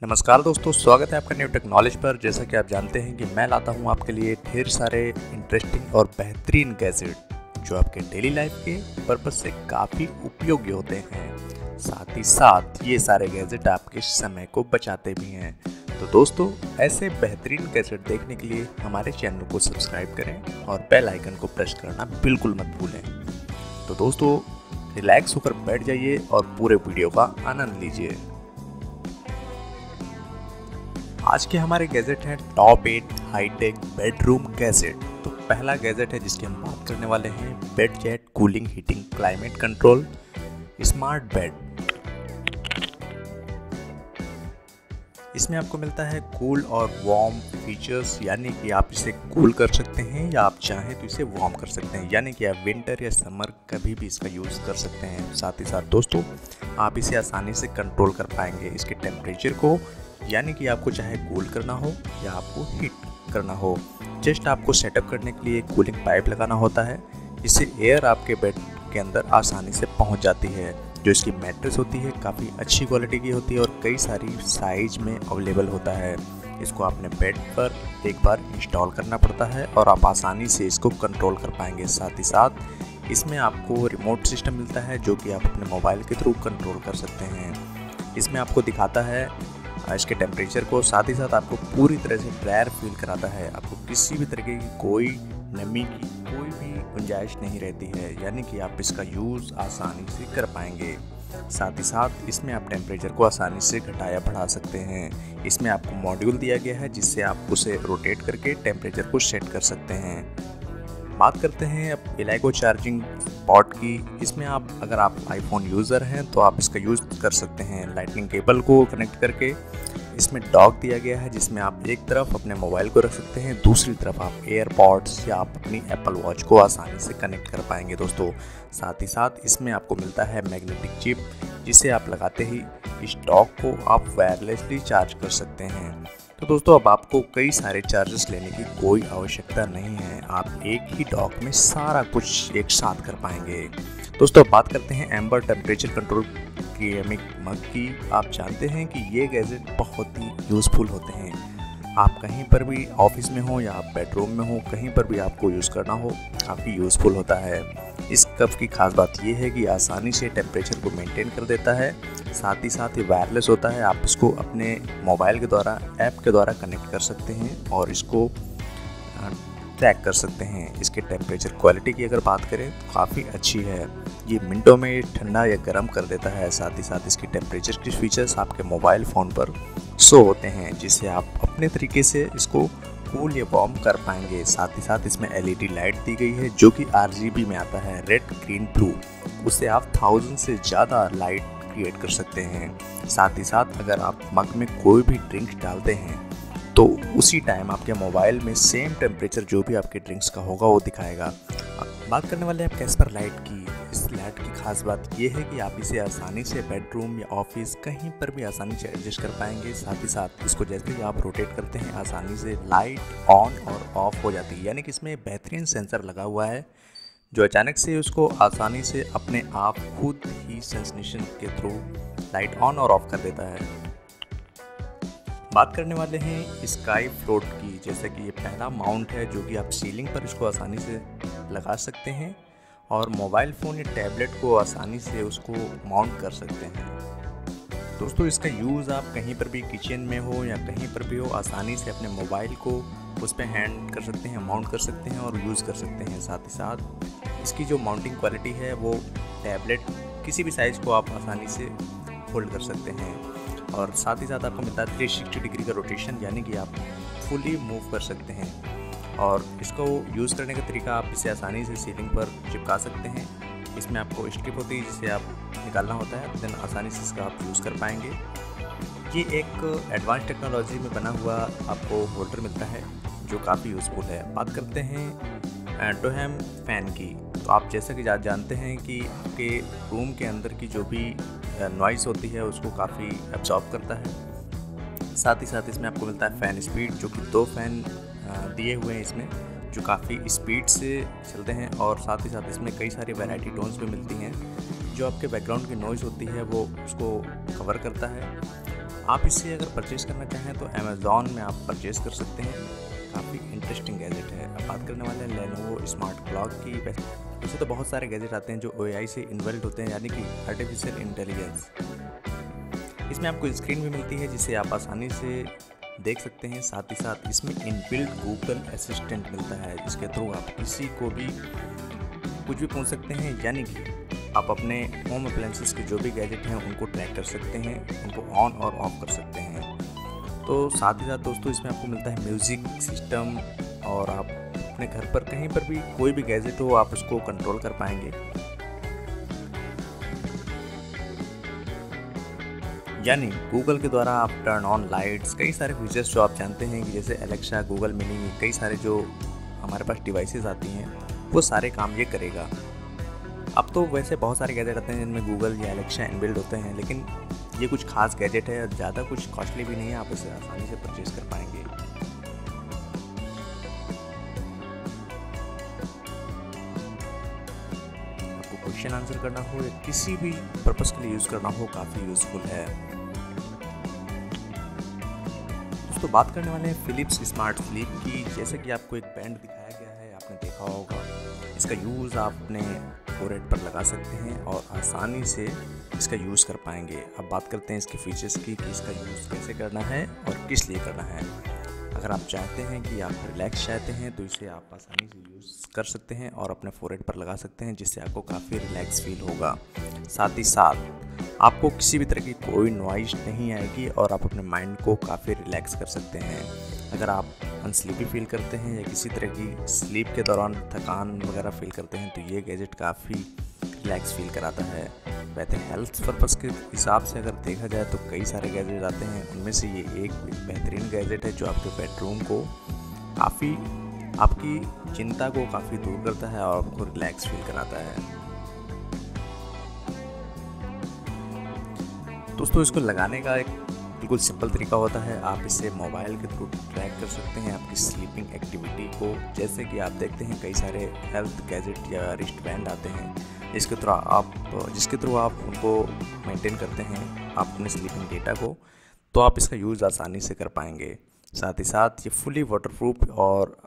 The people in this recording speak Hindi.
नमस्कार दोस्तों, स्वागत है आपका न्यू टेक्नोलॉजी पर। जैसा कि आप जानते हैं कि मैं लाता हूं आपके लिए ढेर सारे इंटरेस्टिंग और बेहतरीन गैजेट जो आपके डेली लाइफ के पर्पस से काफ़ी उपयोगी होते हैं। साथ ही साथ ये सारे गैजेट आपके समय को बचाते भी हैं। तो दोस्तों, ऐसे बेहतरीन गैजेट देखने के लिए हमारे चैनल को सब्सक्राइब करें और बेल आइकन को प्रेस करना बिल्कुल मत भूलें। तो दोस्तों, रिलैक्स होकर बैठ जाइए और पूरे वीडियो का आनंद लीजिए। आज के हमारे गैजेट हैं टॉप 8 हाईटेक बेडरूम गैजेट। तो पहला गैजेट है जिसकी हम बात करने वाले हैं BedJet cooling heating climate control smart bed. इसमें आपको मिलता है कूल और वार्म फीचर्स, यानी कि आप इसे कूल कर सकते हैं या आप चाहें तो इसे वार्म कर सकते हैं, यानी कि आप विंटर या समर कभी भी इसका यूज़ कर सकते हैं। साथ ही साथ दोस्तों, आप इसे आसानी से कंट्रोल कर पाएंगे इसके टेम्परेचर को, यानी कि आपको चाहे कूल करना हो या आपको हीट करना हो। जस्ट आपको सेटअप करने के लिए कूलिंग पाइप लगाना होता है, इससे एयर आपके बेड के अंदर आसानी से पहुंच जाती है। जो इसकी मैट्रेस होती है काफ़ी अच्छी क्वालिटी की होती है और कई सारी साइज में अवेलेबल होता है। इसको आपने बेड पर एक बार इंस्टॉल करना पड़ता है और आप आसानी से इसको कंट्रोल कर पाएंगे। साथ ही साथ इसमें आपको रिमोट सिस्टम मिलता है जो कि आप अपने मोबाइल के थ्रू कंट्रोल कर सकते हैं। इसमें आपको दिखाता है इसके टेम्परेचर को, साथ ही साथ आपको पूरी तरह से ड्रायर फील कराता है। आपको किसी भी तरीके की कोई नमी की कोई भी गुंजाइश नहीं रहती है, यानी कि आप इसका यूज़ आसानी से कर पाएंगे। साथ ही साथ इसमें आप टेम्परेचर को आसानी से घटाया बढ़ा सकते हैं। इसमें आपको मॉड्यूल दिया गया है जिससे आप उसे रोटेट करके टेम्परेचर को सेट कर सकते हैं। बात करते हैं अब एलाइगो चार्जिंग पॉट की। इसमें आप अगर आप आईफोन यूज़र हैं तो आप इसका यूज़ कर सकते हैं लाइटनिंग केबल को कनेक्ट करके। इसमें डॉक दिया गया है जिसमें आप एक तरफ अपने मोबाइल को रख सकते हैं, दूसरी तरफ आप एयरपॉड्स या आप अपनी एप्पल वॉच को आसानी से कनेक्ट कर पाएंगे दोस्तों। साथ ही साथ इसमें आपको मिलता है मैग्नेटिक चिप, जिसे आप लगाते ही इस डॉक को आप वायरलेसली चार्ज कर सकते हैं। तो दोस्तों, अब आपको कई सारे चार्जेस लेने की कोई आवश्यकता नहीं है, आप एक ही डॉक में सारा कुछ एक साथ कर पाएंगे। दोस्तों, अब बात करते हैं एम्बर टेम्परेचर कंट्रोल केमिक मग की। आप जानते हैं कि ये गैजेट बहुत ही यूज़फुल होते हैं। आप कहीं पर भी ऑफिस में हो या आप बेडरूम में हो, कहीं पर भी आपको यूज़ करना हो, काफ़ी यूज़फुल होता है। इस कप की खास बात ये है कि आसानी से टेम्परेचर को मेंटेन कर देता है। साथ ही साथ ये वायरलेस होता है, आप इसको अपने मोबाइल के द्वारा ऐप के द्वारा कनेक्ट कर सकते हैं और इसको ट्रैक कर सकते हैं। इसके टेम्परेचर क्वालिटी की अगर बात करें तो काफ़ी अच्छी है, ये मिनटों में ठंडा या गर्म कर देता है। साथ ही साथ इसकी टेम्परेचर के फीचर्स आपके मोबाइल फ़ोन पर शो होते हैं, जिससे आप अपने तरीके से इसको कूल या वार्म कर पाएंगे। साथ ही साथ इसमें LED लाइट दी गई है जो कि RGB में आता है, रेड ग्रीन ब्लू। उससे आप 1000 से ज़्यादा लाइट क्रिएट कर सकते हैं। साथ ही साथ अगर आप मग में कोई भी ड्रिंक डालते हैं तो उसी टाइम आपके मोबाइल में सेम टेम्परेचर जो भी आपके ड्रिंक्स का होगा वो दिखाएगा। अब बात करने वाले हैं कैस्पर लाइट की। इस लाइट की खास बात यह है कि आप इसे आसानी से बेडरूम या ऑफिस कहीं पर भी आसानी से एडजस्ट कर पाएंगे। साथ ही साथ इसको जैसे ही आप रोटेट करते हैं आसानी से लाइट ऑन और ऑफ हो जाती है, यानी कि इसमें बेहतरीन सेंसर लगा हुआ है जो अचानक से उसको आसानी से अपने आप खुद ही सेंसेशन के थ्रू लाइट ऑन और ऑफ कर देता है। बात करने वाले हैं स्काई फ्लोट की। जैसे कि ये पहला माउंट है जो कि आप सीलिंग पर इसको आसानी से लगा सकते हैं और मोबाइल फ़ोन या टैबलेट को आसानी से उसको माउंट कर सकते हैं। दोस्तों, इसका यूज़ आप कहीं पर भी किचन में हो या कहीं पर भी हो, आसानी से अपने मोबाइल को उस पर हैंड कर सकते हैं, माउंट कर सकते हैं और यूज़ कर सकते हैं। साथ ही साथ इसकी जो माउंटिंग क्वालिटी है वो टैबलेट किसी भी साइज़ को आप आसानी से होल्ड कर सकते हैं। और साथ ही साथ आपको मिलता है 360 डिग्री का रोटेशन, यानी कि आप फुली मूव कर सकते हैं। और इसको यूज़ करने का तरीका, आप इसे आसानी से सीलिंग पर चिपका सकते हैं। इसमें आपको स्ट्रिप होती है जिसे आप निकालना होता है, देन आसानी से इसका आप यूज़ कर पाएंगे। ये एक एडवांस टेक्नोलॉजी में बना हुआ आपको होल्डर मिलता है जो काफ़ी यूज़फुल है। बात करते हैं डोहेम फ़ैन की। तो आप जैसा कि जानते हैं कि आपके रूम के अंदर की जो भी नॉइज़ होती है उसको काफ़ी एब्जॉर्ब करता है। साथ ही साथ इसमें आपको मिलता है फ़ैन स्पीड, जो कि 2 फ़ैन दिए हुए हैं इसमें जो काफ़ी स्पीड से चलते हैं। और साथ ही साथ इसमें कई सारी वैरायटी टोन्स भी मिलती हैं जो आपके बैकग्राउंड की नॉइज़ होती है वो उसको कवर करता है। आप इसे अगर परचेज़ करना चाहें तो अमेज़ॉन में आप परचेज़ कर सकते हैं। काफ़ी इंटरेस्टिंग गैजेट है। अब बात करने वाले हैं लेनोवो स्मार्ट क्लॉक की। वैसे तो बहुत सारे गैजेट आते हैं जो एआई से इन्वॉल्व होते हैं, यानी कि आर्टिफिशियल इंटेलिजेंस। इसमें आपको स्क्रीन भी मिलती है जिसे आप आसानी से देख सकते हैं। साथ ही साथ इसमें इनबिल्ट गूगल असिस्टेंट मिलता है, जिसके थ्रू आप किसी को भी कुछ भी पूछ सकते हैं, यानी कि आप अपने होम अप्लायंसेस के जो भी गैजेट हैं उनको ट्रैक कर सकते हैं, उनको ऑन और ऑफ कर सकते हैं। तो साथ ही साथ दोस्तों इसमें आपको मिलता है म्यूज़िक सिस्टम, और आप अपने घर पर कहीं पर भी कोई भी गैजेट हो आप उसको कंट्रोल कर पाएंगे। यानी गूगल के द्वारा आप टर्न ऑन लाइट्स, कई सारे फीचर्स जो आप जानते हैं कि जैसे एलेक्सा, गूगल मिनी, कई सारे जो हमारे पास डिवाइसेस आती हैं वो सारे काम ये करेगा। अब तो वैसे बहुत सारे गैजेट आते हैं जिनमें गूगल या एलेक्सा इनबिल्ट होते हैं, लेकिन ये कुछ खास गैजेट है और ज़्यादा कुछ कॉस्टली भी नहीं है, आप इसे आसानी से परचेज कर पाएंगे। आपको क्वेश्चन आंसर करना हो या किसी भी पर्पस के लिए यूज़ करना हो, काफ़ी यूज़फुल है। दोस्तों बात करने वाले हैं फिलिप्स स्मार्ट फ्लिप की। जैसे कि आपको एक बैंड दिखाया गया है, आपने देखा होगा। इसका यूज़ आप अपने फोरहेड पर लगा सकते हैं और आसानी से इसका यूज़ कर पाएंगे। अब बात करते हैं इसके फीचर्स की कि इसका यूज़ कैसे करना है और किस लिए करना है। अगर आप चाहते हैं कि आप रिलैक्स चाहते हैं तो इसे आप आसानी से यूज़ कर सकते हैं और अपने फोरहेड पर लगा सकते हैं, जिससे आपको काफ़ी रिलैक्स फील होगा। साथ ही साथ आपको किसी भी तरह की कोई नॉइज़ नहीं आएगी और आप अपने माइंड को काफ़ी रिलैक्स कर सकते हैं। अगर आप अनस्लीपी फील करते हैं या किसी तरह की स्लीप के दौरान थकान वगैरह फील करते हैं तो ये गैजेट काफ़ी रिलैक्स फील कराता है। वैसे हेल्थ पर्पज़ के हिसाब से अगर देखा जाए तो कई सारे गैजेट आते हैं, उनमें से ये एक बेहतरीन गैजेट है जो आपके बेडरूम को काफ़ी, आपकी चिंता को काफ़ी दूर करता है और आपको रिलैक्स फील कराता है। दोस्तों इसको लगाने का एक बिल्कुल सिंपल तरीका होता है। आप इसे मोबाइल के थ्रू ट्रैक कर सकते हैं आपकी स्लीपिंग एक्टिविटी को। जैसे कि आप देखते हैं कई सारे हेल्थ गैजेट या रिस्ट बैंड आते हैं जिसके थ्रू आप उनको मेंटेन करते हैं आप अपने स्लीपिंग डेटा को, तो आप इसका यूज़ आसानी से कर पाएंगे। साथ ही साथ ये फुली वाटरप्रूफ और